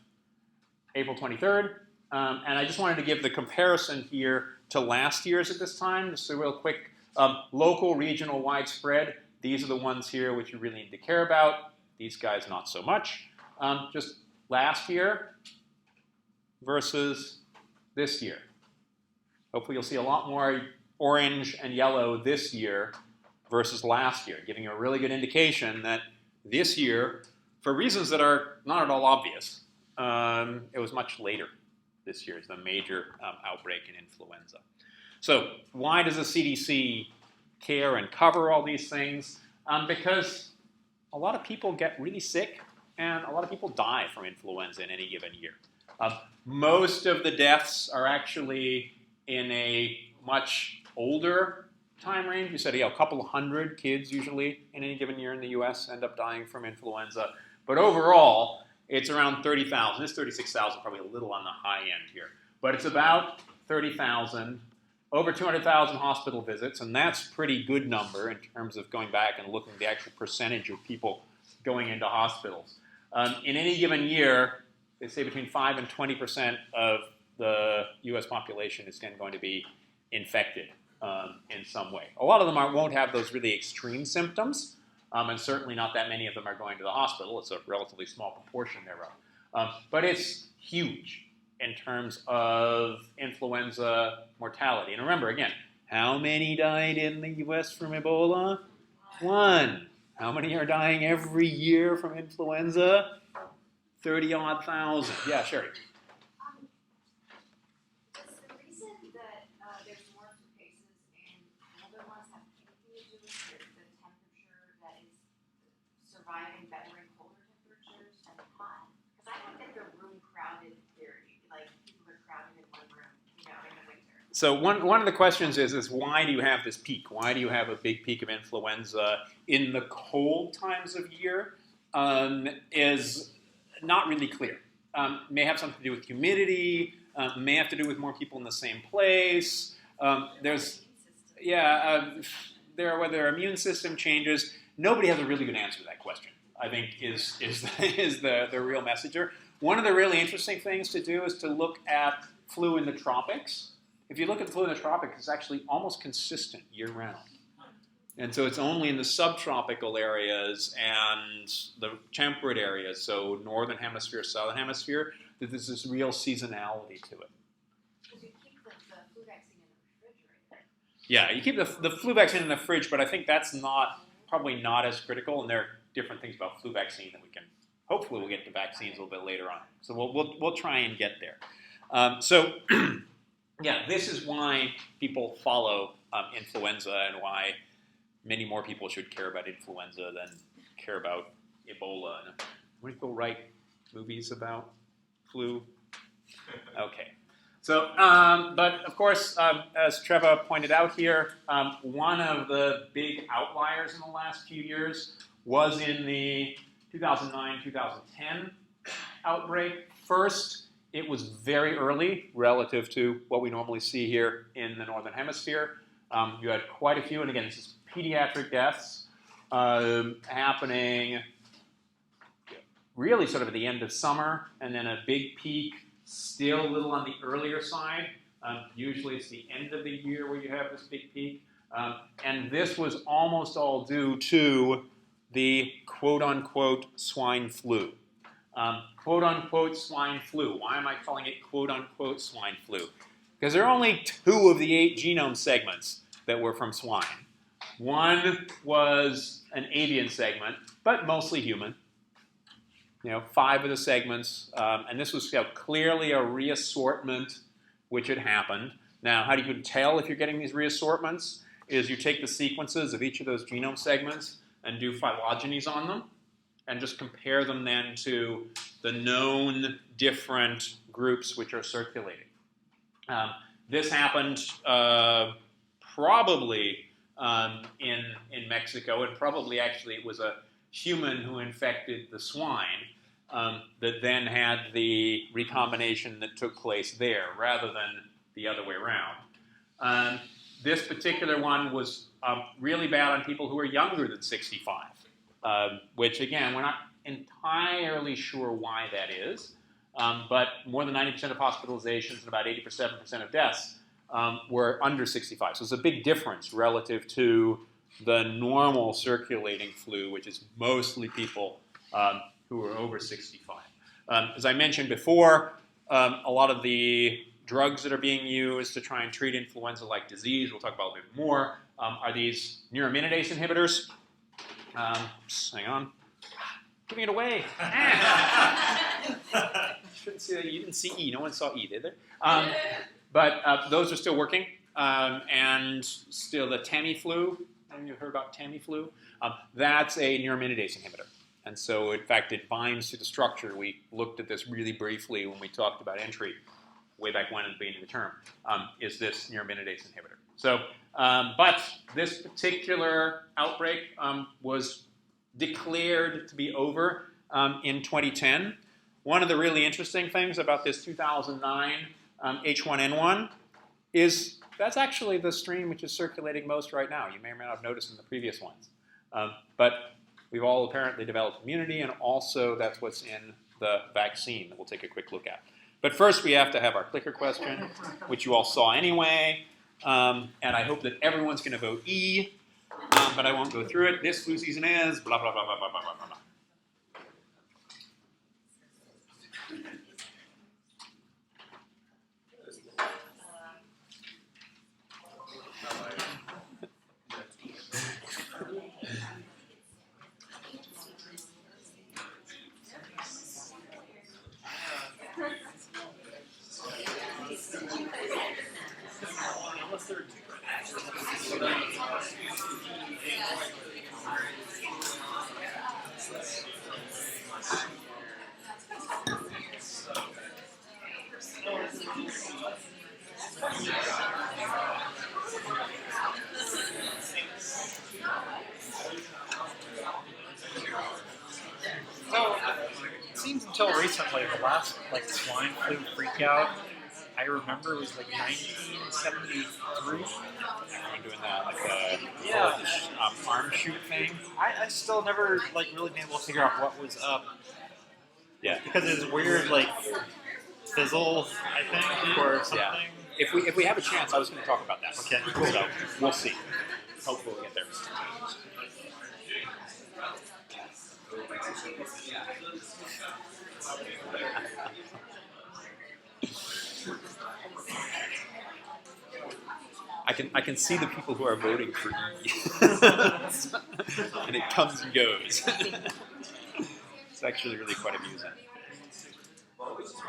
April 23rd. And I just wanted to give the comparison here to last year's at this time. Just a real quick local, regional, widespread. These are the ones here which you really need to care about. These guys not so much. Just last year versus this year. Hopefully you'll see a lot more orange and yellow this year versus last year, giving you a really good indication that this year, for reasons that are not at all obvious, it was much later this year, is the major outbreak in influenza. So why does the CDC care and cover all these things? Because a lot of people get really sick and a lot of people die from influenza in any given year. Most of the deaths are actually in a much older time range. You said, a couple of hundred kids usually in any given year in the U.S. end up dying from influenza. But overall, it's around 30,000. This 36,000 probably a little on the high end here. But it's about 30,000, over 200,000 hospital visits, and that's a pretty good number in terms of going back and looking at the actual percentage of people going into hospitals. In any given year, they say between 5 and 20% of the U.S. population is then going to be infected in some way. A lot of them won't have those really extreme symptoms, and certainly not that many of them are going to the hospital. It's a relatively small proportion thereof. But it's huge. in terms of influenza mortality. And remember, again, how many died in the US from Ebola? 1. How many are dying every year from influenza? 30-odd thousand. Yeah, sure. Is the reason that there's more cases and other ones have anything to do with the temperature that is surviving better in colder temperatures and hot? Because I don't get the room crowded theory, like people are crowded in one room, in the winter. So one of the questions is why do you have this peak? Why do you have a big peak of influenza in the cold times of year? Is not really clear. May have something to do with humidity. May have to do with more people in the same place. There are whether immune system changes. Nobody has a really good answer to that question, I think, is the real message here. One of the really interesting things to do is to look at flu in the tropics. If you look at the flu in the tropics, it's actually almost consistent year-round. And so it's only in the subtropical areas and the temperate areas, so northern hemisphere, southern hemisphere, that there's this real seasonality to it. Because you keep the flu vaccine in the refrigerator. Yeah, you keep the flu vaccine in the fridge, but I think that's probably not as critical, and there are different things about flu vaccine that we can, hopefully we'll get to vaccines a little bit later on. So we'll try and get there. Yeah, this is why people follow influenza and why many more people should care about influenza than care about Ebola. When people write movies about flu, okay. So, but of course, as Trevor pointed out here, one of the big outliers in the last few years was in the 2009-2010 outbreak. First, it was very early relative to what we normally see here in the Northern Hemisphere. You had quite a few, and again, this is pediatric deaths happening really sort of at the end of summer, and then a big peak still a little on the earlier side. Usually it's the end of the year where you have this big peak. And this was almost all due to the quote-unquote swine flu. Quote-unquote swine flu. Why am I calling it quote-unquote swine flu? Because there are only 2 of the 8 genome segments that were from swine. One was an avian segment, but mostly human. 5 of the segments, and this was clearly a reassortment which had happened. Now, how you can tell if you're getting these reassortments is you take the sequences of each of those genome segments and do phylogenies on them, and just compare them then to the known different groups which are circulating. This happened probably in Mexico, and probably actually it was a human who infected the swine that then had the recombination that took place there, rather than the other way around. This particular one was really bad on people who are younger than 65, which again, we're not entirely sure why that is, but more than 90% of hospitalizations and about 87% of deaths were under 65. So it's a big difference relative to the normal circulating flu, which is mostly people who are over 65. As I mentioned before, a lot of the drugs that are being used to try and treat influenza-like disease, we'll talk about a bit more, are these neuraminidase inhibitors. Hang on. Giving it away. Shouldn't see that. You didn't see E. No one saw E, did they? But those are still working. And still the Tamiflu. Have you heard about Tamiflu? That's a neuraminidase inhibitor. And so, in fact, it binds to the structure. We looked at this really briefly when we talked about entry, way back when at the beginning of the term, is this neuraminidase inhibitor. So, but this particular outbreak was declared to be over in 2010. One of the really interesting things about this 2009 H1N1 is that's actually the strain which is circulating most right now. You may or may not have noticed in the previous ones. But we've all apparently developed immunity, and also that's what's in the vaccine that we'll take a quick look at. But first we have to have our clicker question, which you all saw anyway. And I hope that everyone's going to vote E, but I won't go through it. This flu season is blah, blah, blah, blah, blah, blah, blah, blah. So, it seems until recently, the last swine flu freakout, I remember it was 1973. Everyone doing that, Yeah. arm shoot thing. I still never really been able to figure out what was up. Yeah. Because it's weird, fizzle, I think, or something. Yeah. If we have a chance, I was going to talk about that. Okay. So we'll see. Hopefully we'll get there. I can see the people who are voting for E. And it comes and goes. It's actually really quite amusing. Unfortunately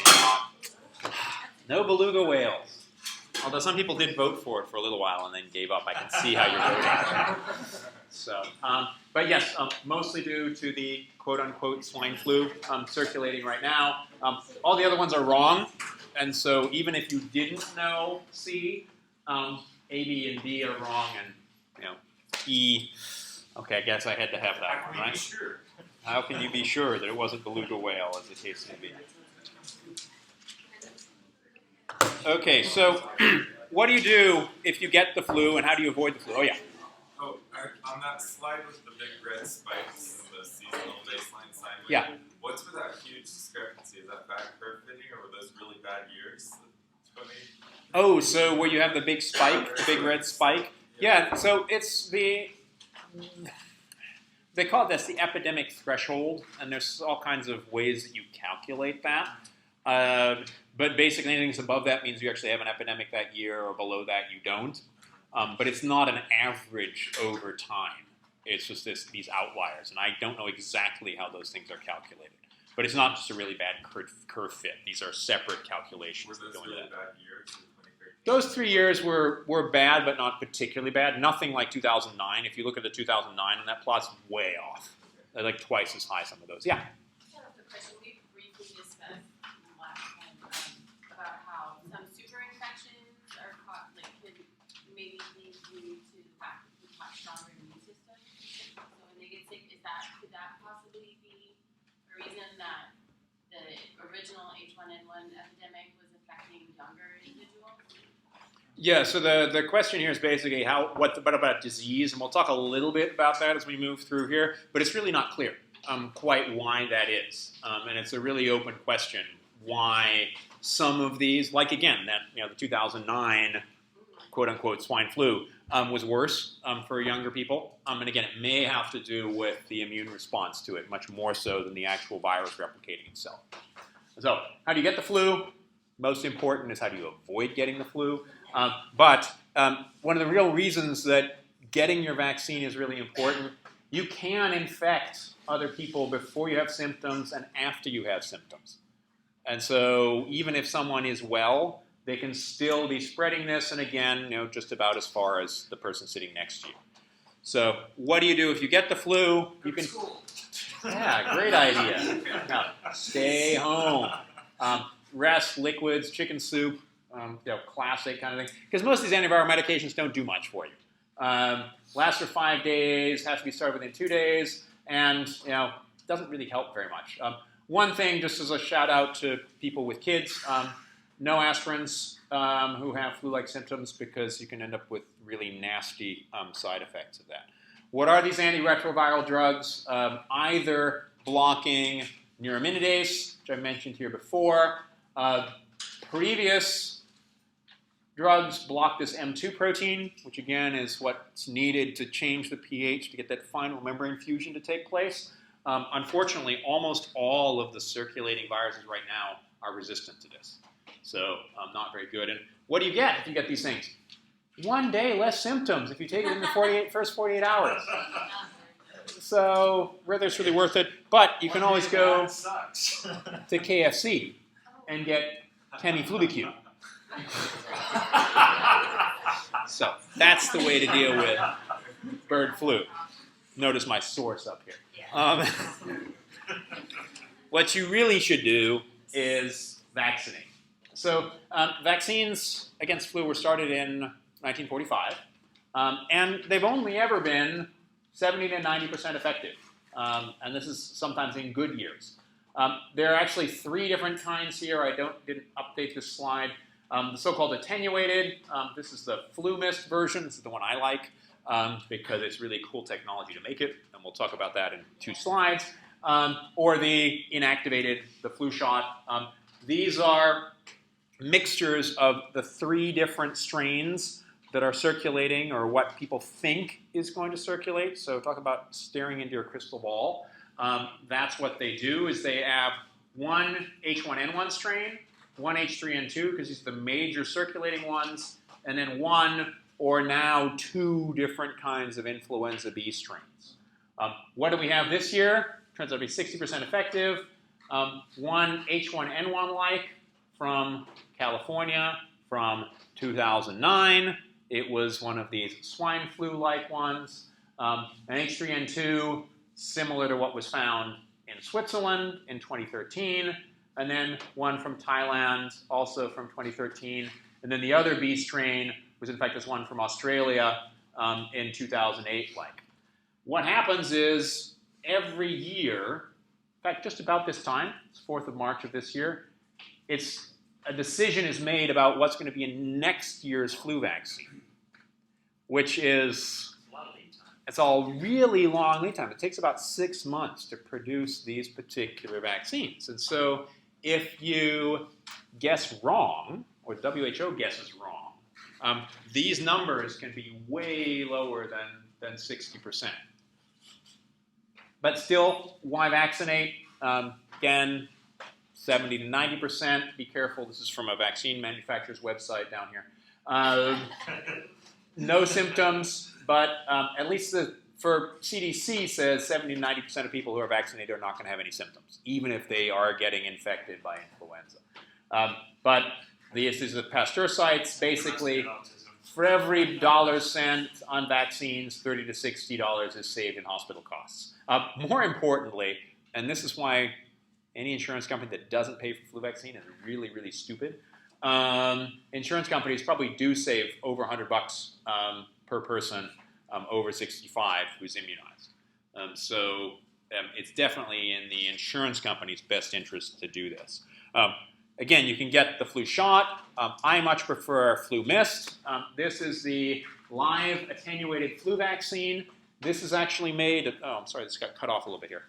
not. No beluga whales. Although some people did vote for it for a little while and then gave up. I can see how you're voting. So, but yes, mostly due to the quote-unquote swine flu circulating right now. All the other ones are wrong. And so even if you didn't know C, A, B, and D are wrong, and E. Okay, I guess I had to have that one, right? Sure. How can you be sure that it wasn't beluga whale, as the case may be? Okay, so what do you do if you get the flu, and how do you avoid the flu? Oh yeah. Oh, on that slide with the big red spikes and the seasonal baseline sign. Yeah. What's with that huge discrepancy? Is that bad curve fitting, or were those really bad years? 20? Oh, so where you have the big spike, the big red spike? Yeah, so it's they call this the epidemic threshold, and there's all kinds of ways that you calculate that. But basically anything that's above that means you actually have an epidemic that year, or below that you don't. But it's not an average over time. It's just these outliers, and I don't know exactly how those things are calculated. But it's not just a really bad curve fit. These are separate calculations Were that those go into really that. bad years in 2013? Those 3 years were bad, but not particularly bad. Nothing like 2009. If you look at the 2009, and that plot's way off. They're like twice as high, some of those. Yeah? Sort of the question we briefly discussed last time about how some super infections are caught, could maybe be due to the fact that we have stronger immune systems. So when they get sick, could that possibly be a reason that the original H1N1 epidemic was affecting younger individuals? Yeah, so the question here is basically what about disease, and we'll talk a little bit about that as we move through here, but it's really not clear quite why that is, and it's a really open question why some of these, like again that the 2009 quote unquote swine flu was worse for younger people, and again it may have to do with the immune response to it much more so than the actual virus replicating itself. So how do you get the flu? Most important is how do you avoid getting the flu? But one of the real reasons that getting your vaccine is really important, you can infect other people before you have symptoms and after you have symptoms. And so even if someone is well, they can still be spreading this, and again, just about as far as the person sitting next to you. So what do you do if you get the flu? You can. Yeah, great idea. Now, stay home. Rest, liquids, chicken soup, classic kind of thing. Because most of these antiviral medications don't do much for you. Lasts for 5 days, has to be started within 2 days, and doesn't really help very much. One thing, just as a shout out to people with kids, no aspirins who have flu-like symptoms, because you can end up with really nasty side effects of that. What are these antiretroviral drugs? Either blocking neuraminidase, which I mentioned here before. Previous drugs block this M2 protein, which again is what's needed to change the pH to get that final membrane fusion to take place. Unfortunately, almost all of the circulating viruses right now are resistant to this. So not very good. And what do you get if you get these things? 1 day less symptoms if you take it in the first 48 hours. So whether it's really worth it, but you can always go to KFC and get Kenny Fluticue. So that's the way to deal with bird flu. Notice my source up here. What you really should do is vaccinate. So vaccines against flu were started in 1945, and they've only ever been 70 to 90% effective. And this is sometimes in good years. There are actually 3 different kinds here. I didn't update this slide. The so-called attenuated, this is the flu mist version. This is the one I like because it's really cool technology to make it, and we'll talk about that in 2 slides. Or the inactivated, the flu shot. These are mixtures of the 3 different strains that are circulating or what people think is going to circulate. So talk about staring into your crystal ball. That's what they do is they have one H1N1 strain, one H3N2, because these are the major circulating ones, and then 1 or now 2 different kinds of influenza B strains. What do we have this year? Turns out to be 60% effective. One H1N1-like from California from 2009. It was one of these swine flu-like ones. An H3N2, similar to what was found in Switzerland in 2013. And then one from Thailand, also from 2013. And then the other B strain was, in fact, this one from Australia in 2008-like. What happens is every year, in fact, just about this time, it's 4th of March of this year, a decision is made about what's going to be in next year's flu vaccine, which is, it's all really long lead time. It takes about 6 months to produce these particular vaccines. And so if you guess wrong, or the WHO guesses wrong, these numbers can be way lower than 60%. But still, why vaccinate? Again, 70 to 90%. Be careful. This is from a vaccine manufacturer's website down here. No symptoms, but at least for CDC says 70 to 90% of people who are vaccinated are not going to have any symptoms, even if they are getting infected by influenza. But these are the Pasteur sites. Basically, for every dollar spent on vaccines, $30 to $60 is saved in hospital costs. More importantly, and this is why any insurance company that doesn't pay for flu vaccine is really, really stupid. Insurance companies probably do save over $100 per person over 65 who's immunized. So it's definitely in the insurance company's best interest to do this. Again, you can get the flu shot. I much prefer flu mist. This is the live attenuated flu vaccine. This is actually made, I'm sorry, this got cut off a little bit here.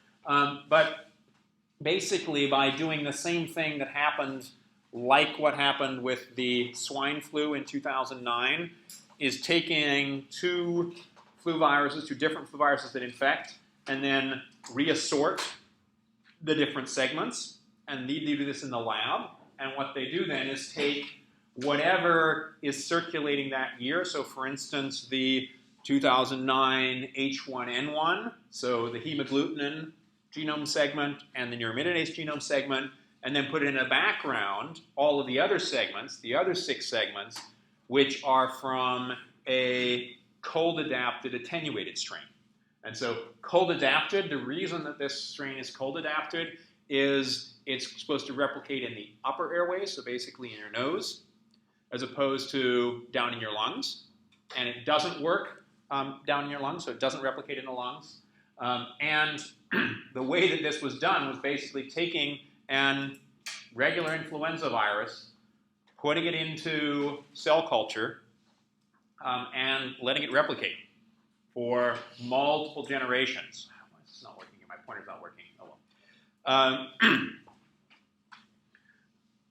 But basically by doing the same thing that happened, like what happened with the swine flu in 2009, is taking 2 different flu viruses that infect, and then reassort the different segments. And they do this in the lab. And what they do then is take whatever is circulating that year. So for instance, the 2009 H1N1, so the hemagglutinin genome segment and the neuraminidase genome segment, and then put in a background all of the other segments, the other 6 segments, which are from a cold-adapted attenuated strain. And so cold-adapted, the reason that this strain is cold-adapted is it's supposed to replicate in the upper airways, so basically in your nose, as opposed to down in your lungs. And it doesn't work down in your lungs, so it doesn't replicate in the lungs. And the way that this was done was basically taking an regular influenza virus, putting it into cell culture, and letting it replicate for multiple generations. Why is this not working? My pointer's not working. Oh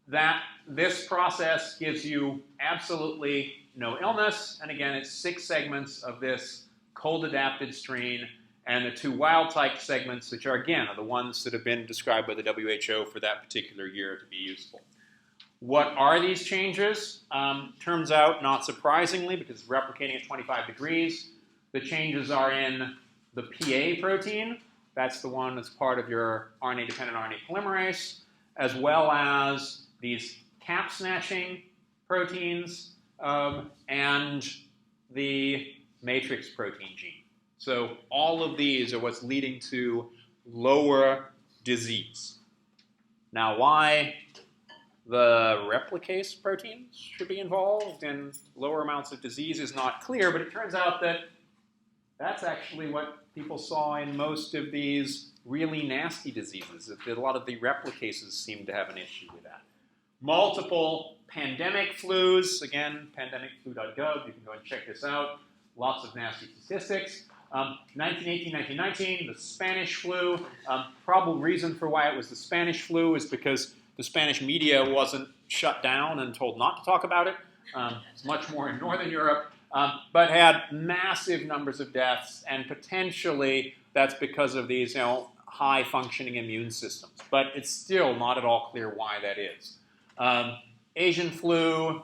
well. This process gives you absolutely no illness, and again, it's 6 segments of this cold-adapted strain, and the 2 wild-type segments, which are, again, are the ones that have been described by the WHO for that particular year to be useful. What are these changes? Turns out, not surprisingly, because it's replicating at 25 degrees, the changes are in the PA protein. That's the one that's part of your RNA-dependent RNA polymerase, as well as these cap-snatching proteins, and the matrix protein gene. So all of these are what's leading to lower disease. Now, why the replicase proteins should be involved in lower amounts of disease is not clear, but it turns out that that's actually what people saw in most of these really nasty diseases. A lot of the replicases seem to have an issue with that. Multiple pandemic flus, again, pandemicflu.gov, you can go and check this out. Lots of nasty statistics. 1918, 1919, the Spanish flu. Probable reason for why it was the Spanish flu is because the Spanish media wasn't shut down and told not to talk about it. It's much more in Northern Europe, but had massive numbers of deaths, and potentially that's because of these, high-functioning immune systems. But it's still not at all clear why that is. Asian flu,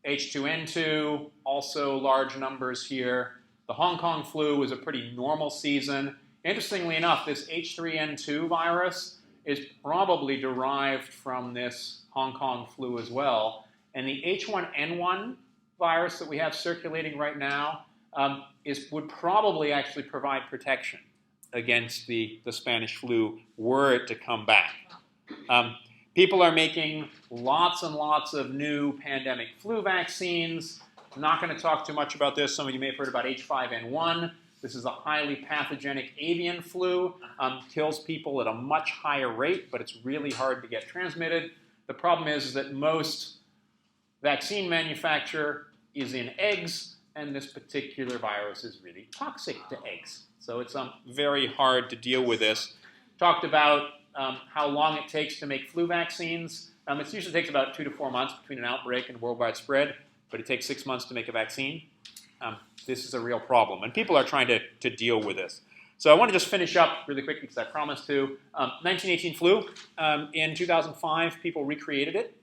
H2N2, also large numbers here. The Hong Kong flu was a pretty normal season. Interestingly enough, this H3N2 virus is probably derived from this Hong Kong flu as well. And the H1N1 virus that we have circulating right now would probably actually provide protection against the Spanish flu were it to come back. People are making lots and lots of new pandemic flu vaccines. I'm not going to talk too much about this. Some of you may have heard about H5N1. This is a highly pathogenic avian flu. Kills people at a much higher rate, but it's really hard to get transmitted. The problem is that most vaccine manufacture is in eggs, and this particular virus is really toxic to eggs. So it's very hard to deal with this. Talked about how long it takes to make flu vaccines. It usually takes about 2 to 4 months between an outbreak and worldwide spread, but it takes 6 months to make a vaccine. This is a real problem, and people are trying to deal with this. So I want to just finish up really quickly because I promised to. 1918 flu. In 2005, people recreated it.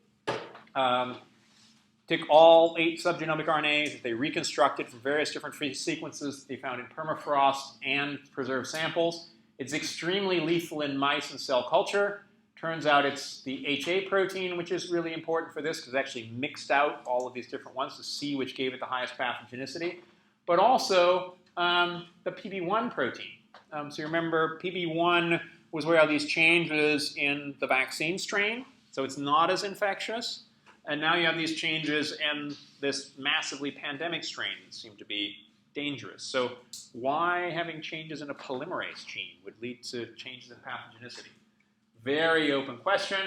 Took all 8 subgenomic RNAs that they reconstructed from various different sequences they found in permafrost and preserved samples. It's extremely lethal in mice and cell culture. Turns out it's the HA protein, which is really important for this because it actually mixed out all of these different ones to see which gave it the highest pathogenicity. But also the PB1 protein. So you remember PB1 was where all these changes in the vaccine strain, so it's not as infectious. And now you have these changes in this massively pandemic strain that seem to be dangerous. So why having changes in a polymerase gene would lead to changes in pathogenicity? Very open question.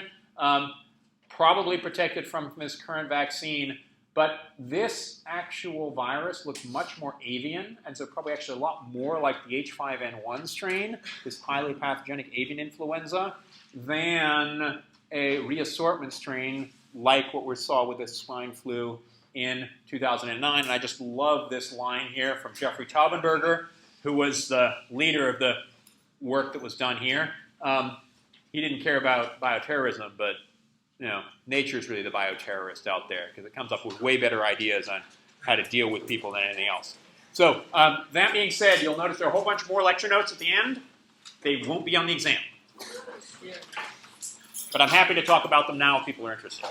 Probably protected from this current vaccine, but this actual virus looks much more avian, and so probably actually a lot more like the H5N1 strain, this highly pathogenic avian influenza, than a reassortment strain like what we saw with the swine flu in 2009. And I just love this line here from Jeffrey Taubenberger, who was the leader of the work that was done here. He didn't care about bioterrorism, but nature's really the bioterrorist out there because it comes up with way better ideas on how to deal with people than anything else. So that being said, you'll notice there are a whole bunch more lecture notes at the end. They won't be on the exam. But I'm happy to talk about them now if people are interested.